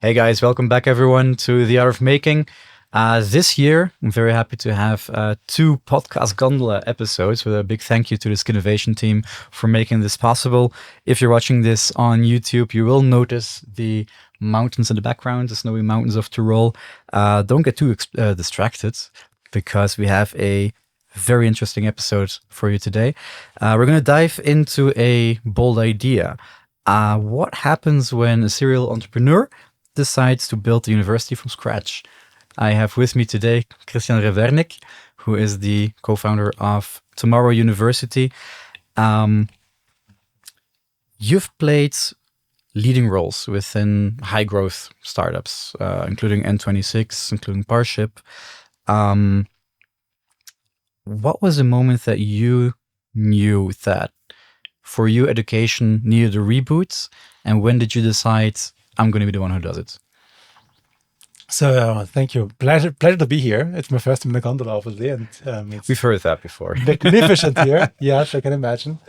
Hey guys, welcome back everyone to The Art of Making. This year, I'm very happy to have two podcast gondola episodes with a big thank you to the Skinnovation team for making this possible. If you're watching this on YouTube, you will notice the mountains in the background, the snowy mountains of Tyrol. Don't get too distracted because we have a very interesting episode for you today. We're going to dive into a bold idea. What happens when a serial entrepreneur decides to build a university from scratch? I have with me today Christian Rebernik, who is the co-founder of Tomorrow University. You've played leading roles within high growth startups, including N26, including Parship. What was the moment that you knew that for you education needed a reboot, and when did you decide I'm going to be the one who does it? So thank you. Pleasure to be here. It's my first time in the gondola, obviously, and We've heard that before. Magnificent here. Yes, I can imagine.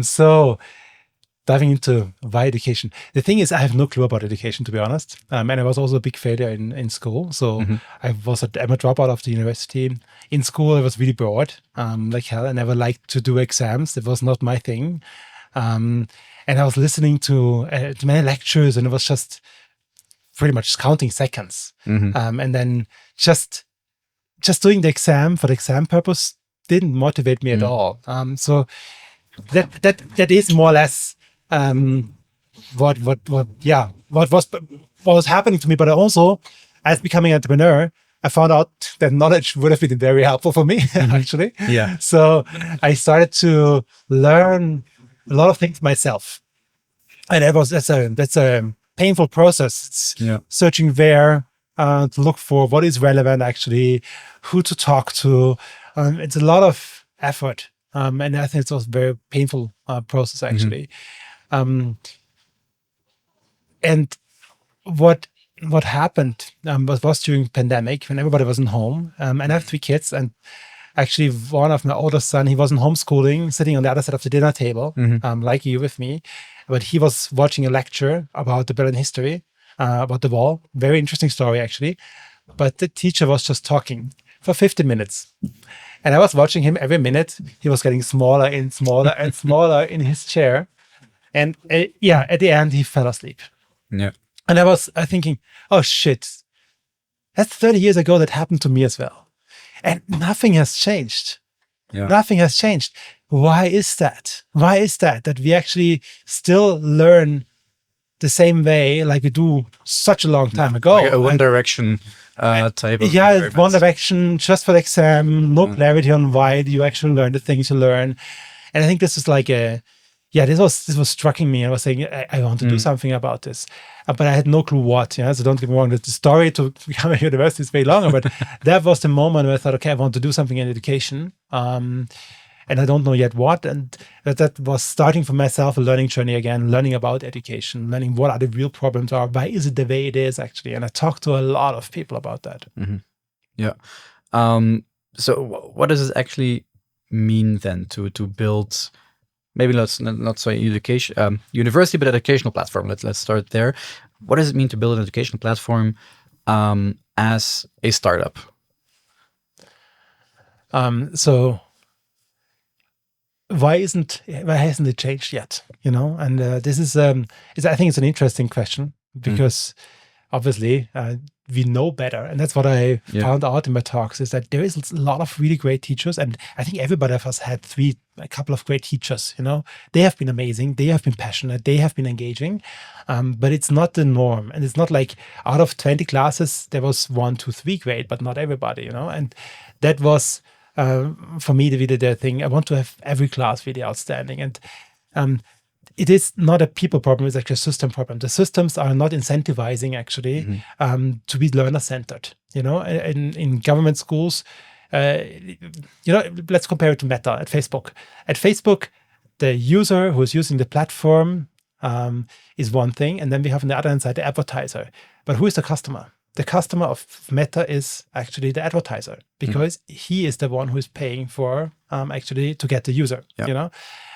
So diving into why education. The thing is, I have no clue about education, to be honest. And I was also a big failure in school. So I'm a dropout of the university. In school, I was really bored, like hell. I never liked to do exams. It was not my thing. And I was listening to many lectures, and it was just pretty much counting seconds. And then just doing the exam for the exam purpose didn't motivate me at all. So that is more or less what was happening to me. But also, as becoming an entrepreneur, I found out that knowledge would have been very helpful for me, actually. Yeah. So I started to learn a lot of things myself. And that's a painful process. It's searching where to look for what is relevant, actually, who to talk to. It's a lot of effort. And I think it was a very painful process, actually. And what happened was during pandemic when everybody wasn't home. And I have 3 kids, and actually one of my oldest son, he wasn't homeschooling, sitting on the other side of the dinner table, like you with me. But he was watching a lecture about the Berlin history, about the wall. Very interesting story, actually. But the teacher was just talking for 50 minutes. And I was watching him every minute. He was getting smaller and smaller and smaller in his chair. And at the end, he fell asleep. Yeah. And I was thinking, oh, shit. That's 30 years ago that happened to me as well. And nothing has changed. Yeah. Nothing has changed. Why is that? Why is that we actually still learn the same way like we do such a long time ago? Like a one direction type of environment. One direction, just for the exam, no clarity on why you actually learn the things you learn. And I think this is like this was striking me. I was saying, I want to do something about this. But I had no clue what. So don't get me wrong, the story to become a university is way longer, but that was the moment where I thought, okay, I want to do something in education. And I don't know yet what. And that was starting for myself a learning journey again, learning about education, learning what are the real problems are, why is it the way it is, actually. And I talked to a lot of people about that. Yeah. So what does it actually mean then to build, maybe let's not say education, university, but educational platform? Let's start there. What does it mean to build an educational platform as a startup? So why hasn't it changed yet? And this is I think it's an interesting question because obviously we know better, and that's what I found out in my talks, is that there is a lot of really great teachers, and I think everybody of us had a couple of great teachers. They have been amazing, they have been passionate, they have been engaging, but it's not the norm, and it's not like out of 20 classes there was 1, 2, 3 great, but not everybody. And that was for me the thing. I want to have every class really outstanding, and it is not a people problem, it's actually a system problem. The systems are not incentivizing actually to be learner-centered. In government schools, let's compare it to Meta at Facebook. At Facebook, the user who is using the platform is one thing, and then we have on the other hand side the advertiser. But who is the customer? the customer of Meta is actually the advertiser, because he is the one who is paying for actually to get the user,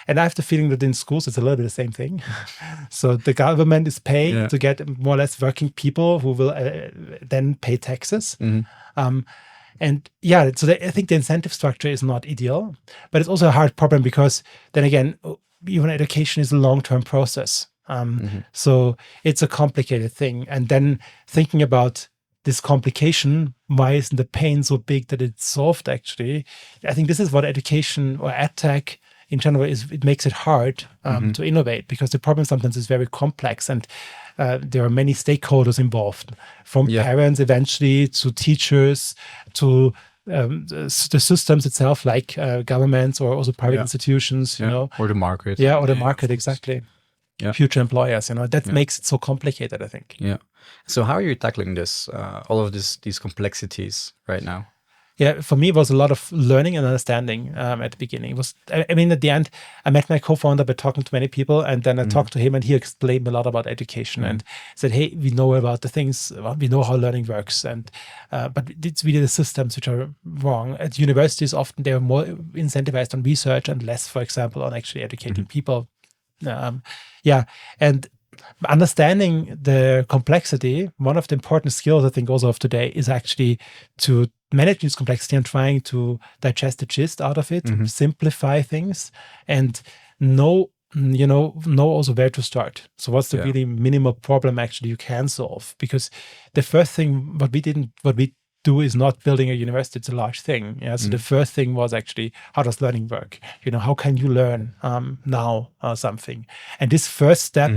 And I have the feeling that in schools, it's a little bit the same thing. So the government is paying to get more or less working people who will then pay taxes. And so I think the incentive structure is not ideal, but it's also a hard problem because then again, even education is a long-term process. So it's a complicated thing. And then thinking about this complication, why isn't the pain so big that it's solved actually? I think this is what education or ed tech in general is. It makes it hard to innovate because the problem sometimes is very complex and there are many stakeholders involved, from parents eventually to teachers to the systems itself, like governments or also private institutions, or the market. Or the market, exactly. Future employers, that makes it so complicated, I think. So how are you tackling this, all of these complexities right now? For me, it was a lot of learning and understanding at the beginning. It was, at the end, I met my co-founder by talking to many people, and then I talked to him, and he explained a lot about education and said, "Hey, we know about the things, we know how learning works, and but it's really the systems which are wrong. At universities, often they are more incentivized on research and less, for example, on actually educating people." And understanding the complexity, one of the important skills I think also of today is actually to manage this complexity and trying to digest the gist out of it, simplify things, and know also where to start. So what's the really minimal problem actually you can solve? Because the first thing, what we do is not building a university, it's a large thing. So the first thing was actually, how does learning work? How can you learn now something? And this first step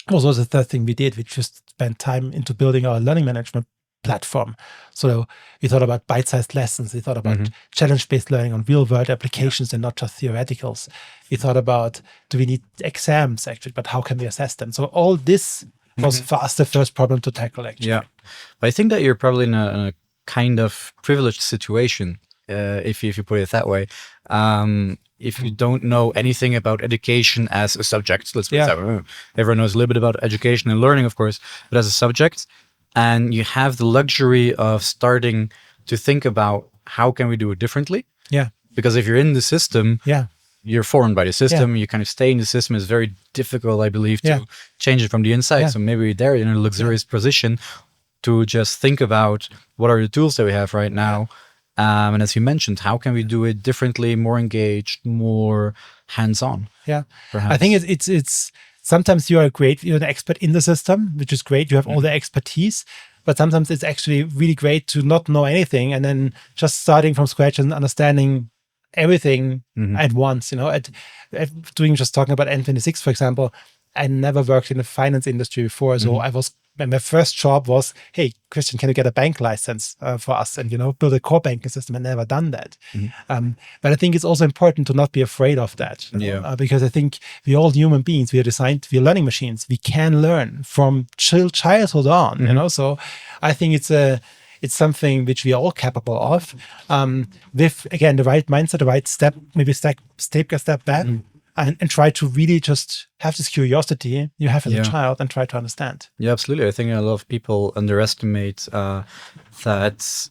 was also the third thing we did. We just spent time into building our learning management platform. So we thought about bite-sized lessons. We thought about challenge-based learning on real-world applications and not just theoreticals. We thought about, do we need exams actually, but how can we assess them? So all this was for us the first problem to tackle actually. But I think that you're probably in a kind of privileged situation, if you put it that way. If you don't know anything about education as a subject, let's put it that way. Everyone knows a little bit about education and learning, of course, but as a subject, and you have the luxury of starting to think about how can we do it differently? Because if you're in the system, you're formed by the system. You kind of stay in the system. It's very difficult, I believe, to change it from the inside. So maybe they're in a luxurious position to just think about what are the tools that we have right now. And as you mentioned, how can we do it differently, more engaged, more hands-on? Perhaps. I think it's sometimes you're an expert in the system, which is great. You have all the expertise, but sometimes it's actually really great to not know anything and then just starting from scratch and understanding everything at once. Just talking about N26, for example, I never worked in the finance industry before, so my first job was, "Hey, Christian, can you get a bank license for us and build a core banking system?" I never done that. But I think it's also important to not be afraid of that, because I think we're all human beings. We're learning machines. We can learn from childhood on. So I think it's something which we are all capable of, with again the right mindset, the right step, maybe take a step back. And try to really just have this curiosity you have as a child and try to understand. Yeah, absolutely. I think a lot of people underestimate that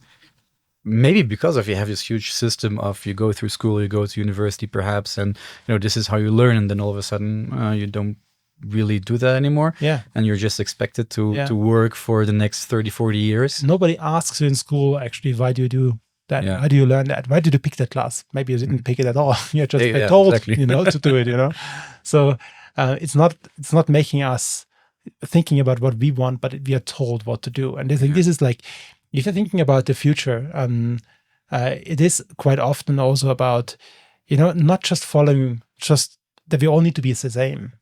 maybe because of you have this huge system of you go through school, you go to university perhaps, and this is how you learn, and then all of a sudden you don't really do that anymore. And you're just expected to work for the next 30, 40 years. Nobody asks you in school, actually, why do you do that? How do you learn that? Why did you pick that class? Maybe you didn't pick it at all. You're just told, to do it. So it's not making us thinking about what we want, but we are told what to do. And I think this is like, if you're thinking about the future, it is quite often also about, not just following, just that we all need to be the same.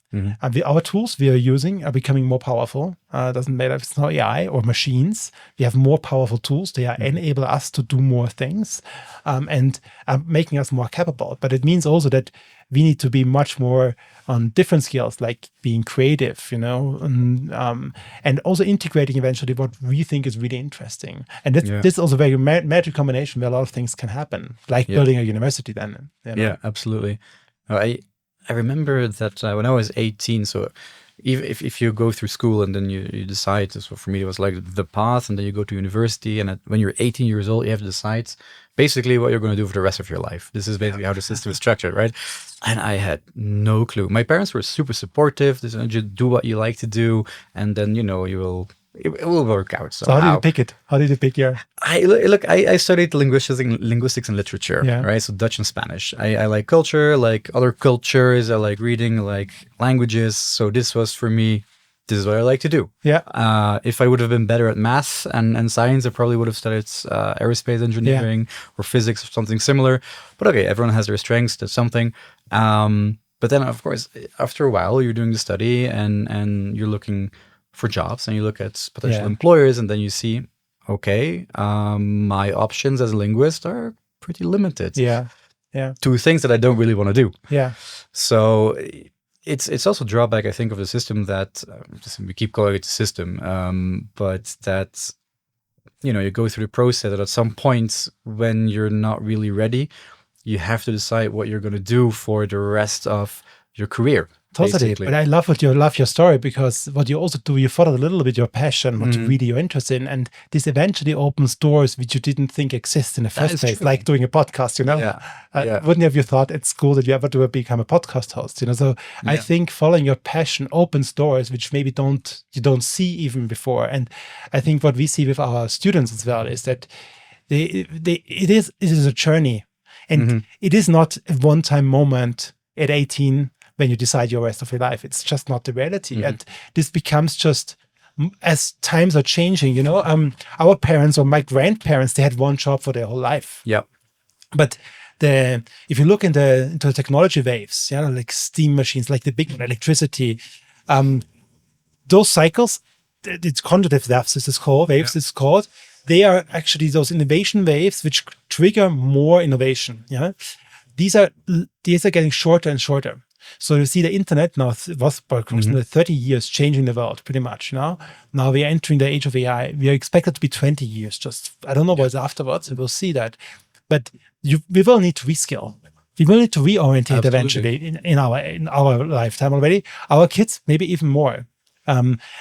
Our tools we are using are becoming more powerful. Doesn't matter if it's not AI or machines. We have more powerful tools. They enable us to do more things and making us more capable. But it means also that we need to be much more on different skills, like being creative, and also integrating eventually what we think is really interesting. And this is also a very magic combination where a lot of things can happen, like building a university then. Yeah, absolutely. I remember that when I was 18, so even if you go through school and then you decide, so for me it was like the path, and then you go to university, and when you're 18 years old, you have to decide basically what you're going to do for the rest of your life. This is basically how the system is structured, right? And I had no clue. My parents were super supportive. They said, just do what you like to do, and then it will work out. So how did you pick it? How did you pick your? I studied linguistics and literature, Yeah. right? So Dutch and Spanish. I like culture, like other cultures. I like reading, like languages. So this was for me. This is what I like to do. Yeah. If I would have been better at math and science, I probably would have studied aerospace engineering or physics or something similar. But okay, everyone has their strengths. That's something. But then, of course, after a while, you're doing the study and you're looking for jobs, and you look at potential employers, and then you see, okay, my options as a linguist are pretty limited. Yeah. To things that I don't really want to do. Yeah. So it's also a drawback, I think, of the system that we keep calling it the system, but that you go through the process that at some point when you're not really ready, you have to decide what you're going to do for the rest of your career. Totally. Basically. But I love your story, because what you also do, you follow a little bit your passion, what really you're interested in, and this eventually opens doors which you didn't think exist in the first place, like doing a podcast, Wouldn't have you thought at school that you ever do become a podcast host, So I think following your passion opens doors which maybe you don't see even before. And I think what we see with our students as well is that it is a journey, and it is not a one-time moment at 18 when you decide your rest of your life. It's just not the reality. And this becomes just, as times are changing, our parents or my grandparents, they had one job for their whole life. Yeah. But if you look into the technology waves, like steam machines, like the big one, electricity, those cycles, it's conjugative waves, it's called. They are actually those innovation waves which trigger more innovation. Yeah. These are getting shorter and shorter. So you see the internet now was by approximately 30 years changing the world pretty much. Now we are entering the age of AI. We are expected to be 20 years. Just, I don't know what's afterwards. We will see that. But we will need to reskill. We will need to reorientate eventually in our lifetime already. Our kids, maybe even more.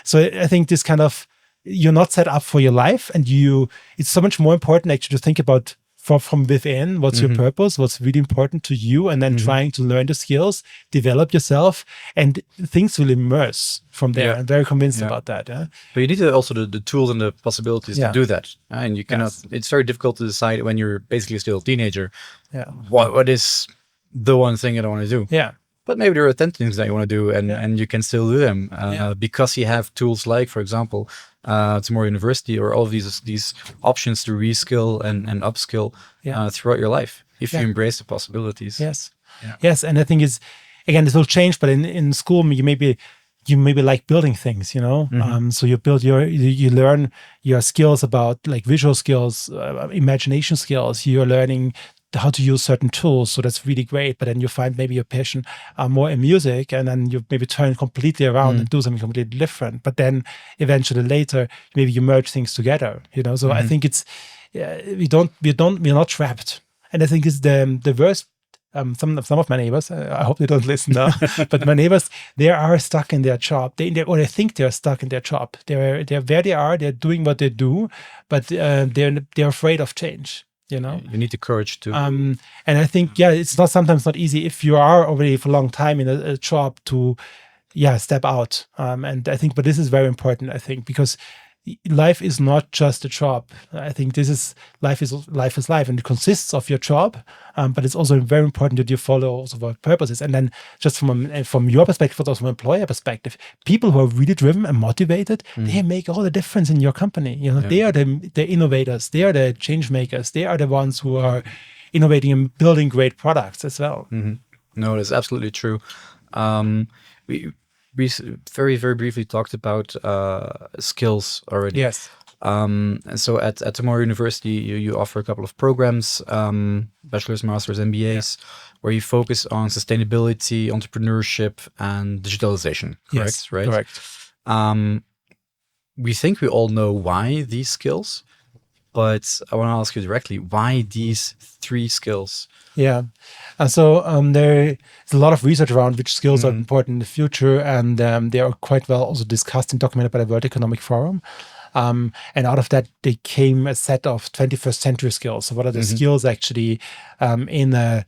So I think this kind of, you're not set up for your life, and it's so much more important actually to think about from within, what's your purpose, what's really important to you, and then trying to learn the skills, develop yourself, and things will emerge from there. I'm very convinced about that. But you need also the tools and the possibilities to do that. And you cannot, it's very difficult to decide when you're basically still a teenager, what is the one thing that I want to do. Yeah. But maybe there are 10 things that you want to do, and you can still do them because you have tools like, for example, tomorrow university, or all of these options to reskill and upskill throughout your life if you embrace the possibilities. Yes. And I think this will change, but in school you maybe like building things, so you learn your skills about like visual skills, imagination skills. You're learning how to use certain tools, so that's really great. But then you find maybe your passion more in music, and then you maybe turn completely around and do something completely different. But then eventually later, maybe you merge things together. So I think it's we're not trapped, and I think it's the worst. Some of my neighbors, I hope they don't listen now, but my neighbors, they are stuck in their job. They think they're stuck in their job. They're where they are. They're doing what they do, but they're afraid of change. You need the courage to. And I think, it's sometimes not easy if you are already for a long time in a job to, step out. And I think, but this is very important, I think, because life is not just a job. I think life is life, and it consists of your job. But it's also very important that you follow also what purposes. And then just from your perspective, but also from an employer perspective, people who are really driven and motivated, they make all the difference in your company. They are the innovators, they are the change makers, they are the ones who are innovating and building great products as well. No, that's absolutely true. We very, very briefly talked about skills already. Yes. And so at Tomorrow University, you offer a couple of programs, bachelor's, master's, MBAs, where you focus on sustainability, entrepreneurship, and digitalization. Correct, yes, right? Correct. We think we all know why these skills, But I want to ask you directly, why these 3 skills? Yeah. And so there's a lot of research around which skills are important in the future, and they are quite well also discussed and documented by the World Economic Forum. And out of that, they came a set of 21st century skills. So what are the skills actually in a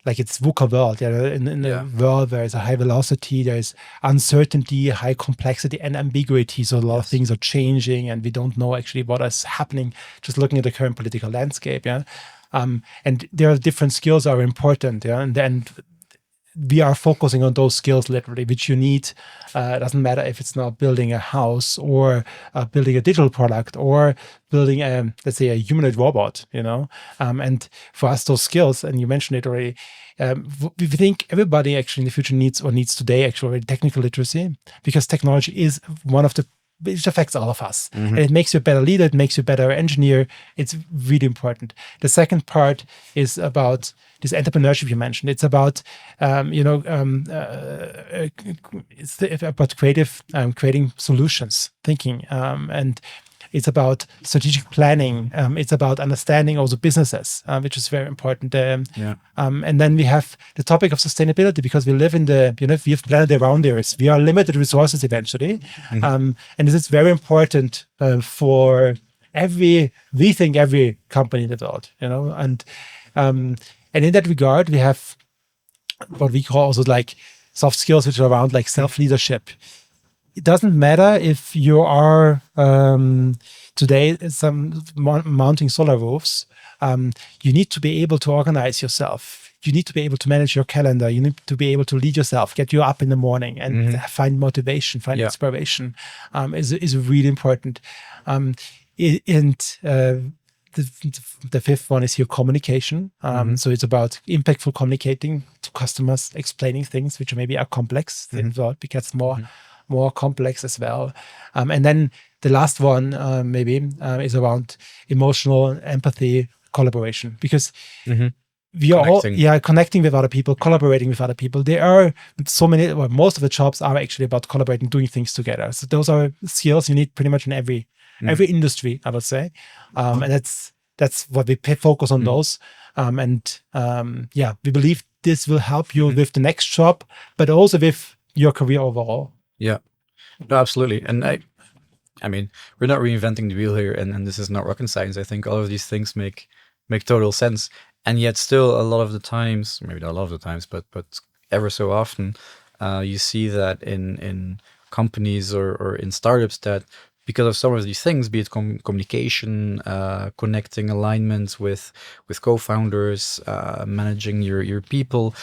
like it's VUCA world, in a world where there's a high velocity, there's uncertainty, high complexity, and ambiguity. So a lot of things are changing, and we don't know actually what is happening. Just looking at the current political landscape, and there are different skills are important, and then we are focusing on those skills literally, which you need. It doesn't matter if it's now building a house or building a digital product or building let's say a humanoid robot, and for us those skills, and you mentioned it already, we think everybody actually in the future needs today actually technical literacy, because technology is one of the, it affects all of us, and it makes you a better leader, it makes you a better engineer. It's really important. The second part is about this entrepreneurship you mentioned. It's about it's about creating solutions, thinking, and it's about strategic planning. It's about understanding also businesses, which is very important. And then we have the topic of sustainability, because we live in we have planet around us. We are limited resources eventually. And this is very important for every company in the world, and in that regard, we have what we call also like soft skills, which are around like self-leadership. It doesn't matter if you are today mounting solar roofs. You need to be able to organize yourself. You need to be able to manage your calendar. You need to be able to lead yourself, get you up in the morning, and find motivation, find inspiration. Is really important. The fifth one is here communication. So it's about impactful communicating to customers, explaining things which maybe are complex. The world becomes more complex as well. And then the last one maybe is around emotional empathy, collaboration, because we are all connecting with other people, collaborating with other people. There are so many, most of the jobs are actually about collaborating, doing things together. So those are skills you need pretty much in every industry, I would say. And that's what we focus on those. We believe this will help you with the next job, but also with your career overall. Yeah, no, absolutely. And I mean, we're not reinventing the wheel here, and this is not rocket science. I think all of these things make total sense. And yet still a lot of the times, maybe not a lot of the times, but ever so often, you see that in companies or in startups that because of some of these things, be it communication, connecting alignments with co-founders, managing your people,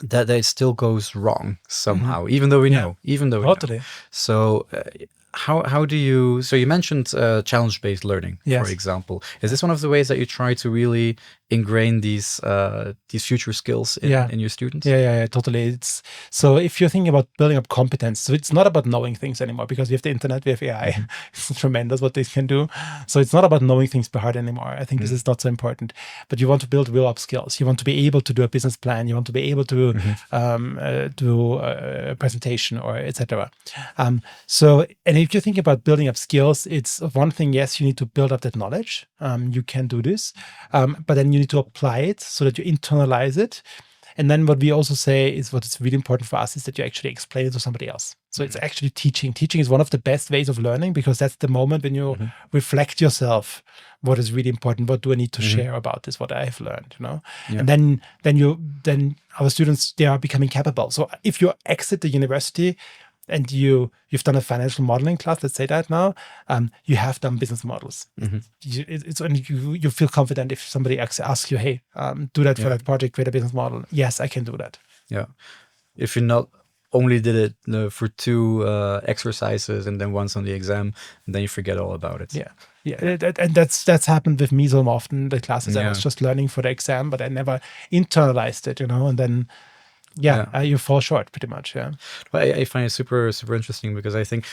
that it still goes wrong somehow, even though we know, Totally. So how do you, so you mentioned challenge-based learning, for example. Is this one of the ways that you try to really ingrain these future skills in your students? Yeah, totally. So if you're thinking about building up competence, so it's not about knowing things anymore, because we have the internet, we have AI. It's tremendous what this can do. So it's not about knowing things by heart anymore. I think this is not so important. But you want to build real up skills. You want to be able to do a business plan. You want to be able to do a presentation or etc. So, and if you think about building up skills, it's one thing, yes, you need to build up that knowledge. You can do this, but then you need to apply it so that you internalize it. And then what we also say is what is really important for us is that you actually explain it to somebody else. So it's actually teaching. Teaching is one of the best ways of learning, because that's the moment when you reflect yourself. What is really important? What do I need to share about this? What I have learned, And then our students, they are becoming capable. So if you exit the university and you've done a financial modeling class, let's say that now, you have done business models. You feel confident if somebody asks you, hey, do that for that project, create a business model. Yes, I can do that. Yeah. If you not only did it for 2 exercises and then once on the exam, and then you forget all about it. Yeah, and that's happened with me so often. The classes I was just learning for the exam, but I never internalized it, and then you fall short pretty much. Yeah, well, I find it super interesting, because I think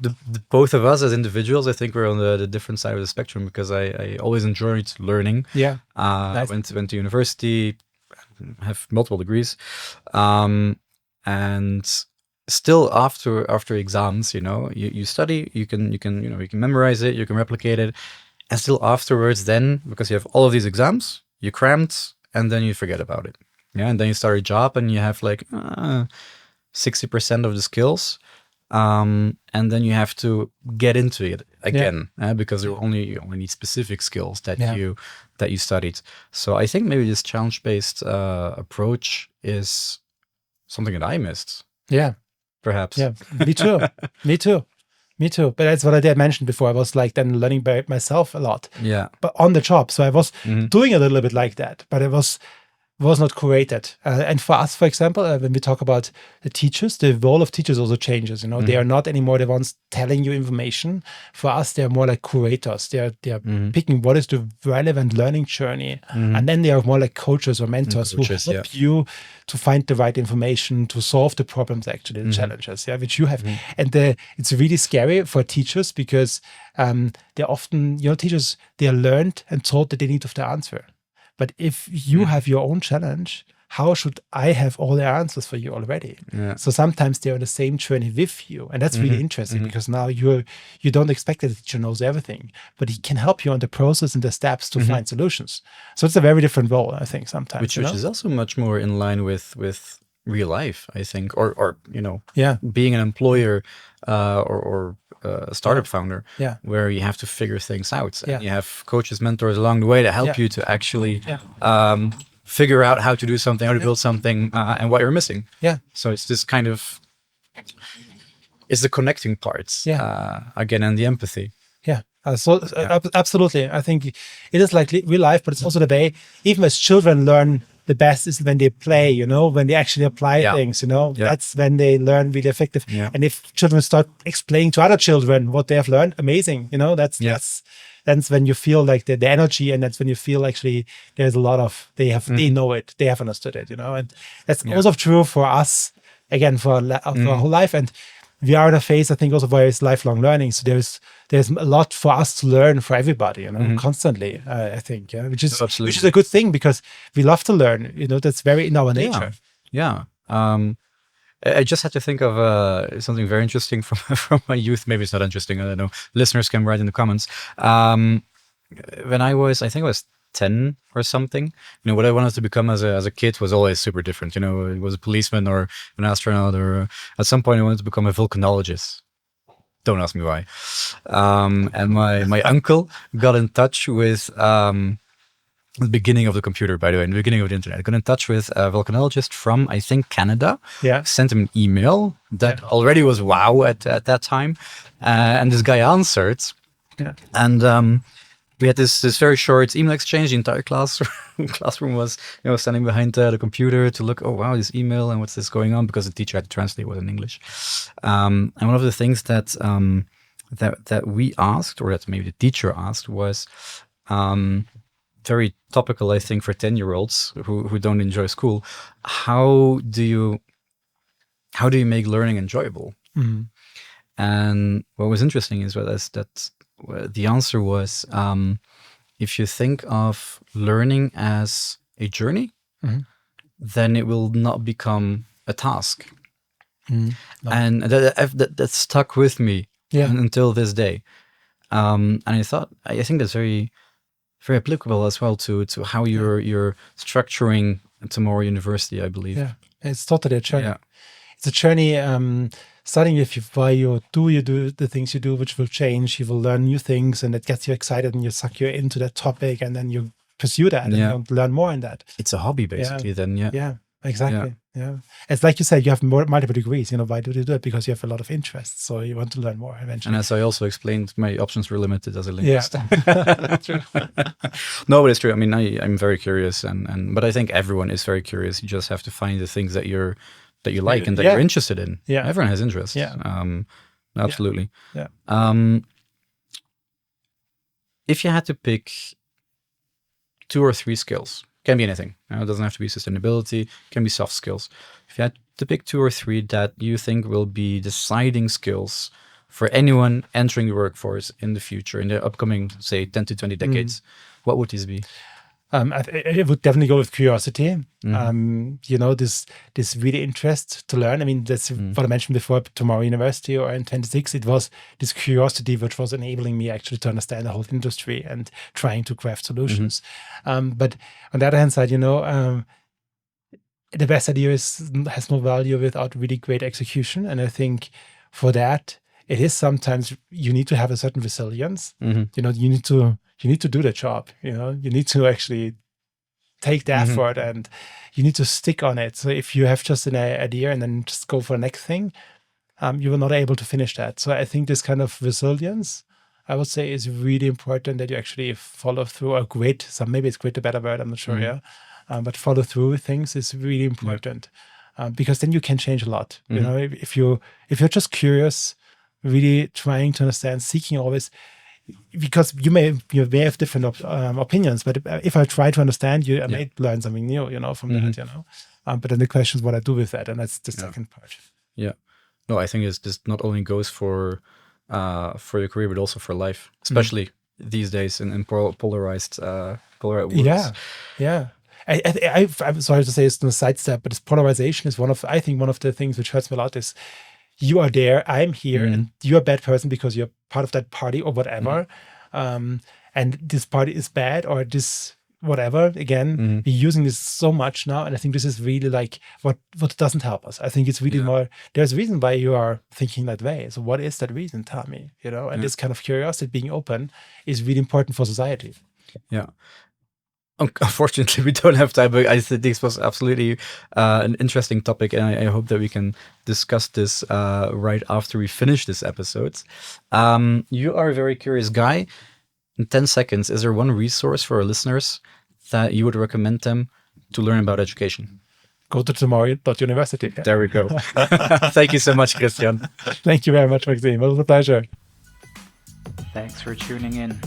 the both of us as individuals, I think we're on the different side of the spectrum, because I always enjoyed learning. Nice. Went to university, have multiple degrees, and still after exams, you study, you can memorize it, you can replicate it, and still afterwards, then because you have all of these exams, you crammed, and then you forget about it. Yeah, and then you start a job, and you have like 60% of the skills, and then you have to get into it again, because you only need specific skills that you studied. So I think maybe this challenge-based approach is something that I missed. Yeah. Perhaps. Yeah, me too. Me too. But that's what I did mention before. I was like then learning by myself a lot. Yeah. But on the job. So I was doing a little bit like that, but it was not curated. And for us, for example, when we talk about the teachers, the role of teachers also changes. They are not anymore the ones telling you information. For us, they are more like curators. They are picking what is the relevant learning journey, and then they are more like coaches or mentors who help you to find the right information to solve the problems, actually the challenges, which you have. And it's really scary for teachers because they're often, teachers, they are learned and taught that they need to have the answer. But if you have your own challenge, how should I have all the answers for you already? Yeah. So sometimes they're on the same journey with you. And that's really interesting because now you don't expect that the teacher knows everything, but he can help you on the process and the steps to find solutions. So it's a very different role, I think, sometimes. Which is also much more in line with real life, I think, or being an employer or a startup founder, where you have to figure things out. And you have coaches, mentors along the way to help you to actually figure out how to do something, how to build something, and what you're missing. Yeah. So it's this kind of, it's the connecting parts, again, and the empathy. Yeah. Absolutely. I think it is like real life, but it's also the way, even as children learn the best is when they play, when they actually apply things, that's when they learn really effective. Yeah. And if children start explaining to other children what they have learned, amazing, that's when you feel like the energy, and that's when you feel actually there's a lot of, they know it, they have understood it, and that's also true for us, again, for our whole life. And we are in a phase, I think, also where it's lifelong learning. So there's a lot for us to learn for everybody, constantly. I think, which is a good thing because we love to learn. That's very in our nature. Yeah. I just had to think of something very interesting from my youth. Maybe it's not interesting. I don't know. Listeners can write in the comments. When I think I was 10 or something, what I wanted to become as a kid was always super different. It was a policeman or an astronaut, or at some point I wanted to become a volcanologist. Don't ask me why. And my uncle got in touch with the beginning of the computer, by the way, in the beginning of the internet. I got in touch with a volcanologist from, I think, Canada. Yeah. Sent him an email that already was wow at that time. And this guy answered. Yeah. And we had this very short email exchange. The entire classroom was, standing behind the computer to look, oh, wow, this email and what's this going on? Because the teacher had to translate, was in English. And one of the things that we asked, or that maybe the teacher asked, was very topical, I think, for 10-year-olds who don't enjoy school. How do you make learning enjoyable? Mm-hmm. And what was interesting is that the answer was, if you think of learning as a journey, then it will not become a task. No. And that stuck with me until this day. And I think that's very, very applicable as well to how you're structuring tomorrow university, I believe. Yeah, it's totally a journey. Yeah. It's a journey. Starting with why you do the things you do, which will change. You will learn new things, and it gets you excited, and you suck you into that topic, and then you pursue that and you learn more in that. It's a hobby, basically. Then, yeah, exactly. Yeah, it's like you said, you have multiple degrees. Why do you do it? Because you have a lot of interests, so you want to learn more eventually. And as I also explained, my options were limited as a linguist. Yeah, true. No, but it's true. I mean, I'm very curious, but I think everyone is very curious. You just have to find the things that you like and that you're interested in. Yeah. Everyone has interest. Yeah. Absolutely. Yeah. If you had to pick 2 or 3 skills, can be anything. It doesn't have to be sustainability, can be soft skills. If you had to pick 2 or 3 that you think will be deciding skills for anyone entering the workforce in the future, in the upcoming, say, 10 to 20 decades, what would these be? It would definitely go with curiosity. This really interest to learn. I mean, that's what I mentioned before. Tomorrow University or N26, it was this curiosity which was enabling me actually to understand the whole industry and trying to craft solutions. But on the other hand side, the best idea has no value without really great execution. And I think for that, it is sometimes you need to have a certain resilience. You need to do the job. You need to actually take the effort and you need to stick on it. So if you have just an idea and then just go for the next thing, you will not able to finish that. So I think this kind of resilience, I would say, is really important, that you actually follow through. Maybe it's great, a better word, I'm not sure. But follow through with things is really important, because then you can change a lot. If you're just curious, really trying to understand, seeking always. Because you may have different opinions, but if I try to understand you, I may learn something new, from that, But then the question is what I do with that, and that's the second part. Yeah, no, I think this not only goes for your career, but also for life, especially these days in polarized worlds. Yeah. I'm sorry to say it's a sidestep, but this polarization is one of the things which hurts me a lot. Is you are there, I'm here, and you're a bad person because you're part of that party or whatever. And this party is bad, or this whatever. Again, we're using this so much now. And I think this is really like what doesn't help us. I think it's really more, there's a reason why you are thinking that way. So what is that reason? Tell me, and this kind of curiosity, being open, is really important for society. Yeah. Unfortunately, we don't have time, but I think this was absolutely an interesting topic, and I hope that we can discuss this right after we finish this episode. You are a very curious guy. In 10 seconds, is there one resource for our listeners that you would recommend them to learn about education? Go to tomorrow.university. There we go. Thank you so much, Christian. Thank you very much, Maxime. It was a pleasure. Thanks for tuning in.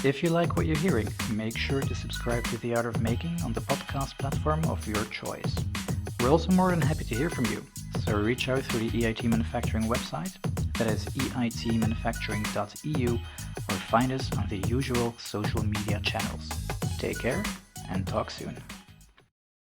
If you like what you're hearing, make sure to subscribe to The Art of Making on the podcast platform of your choice. We're also more than happy to hear from you, so reach out through the EIT Manufacturing website, that is eitmanufacturing.eu, or find us on the usual social media channels. Take care and talk soon.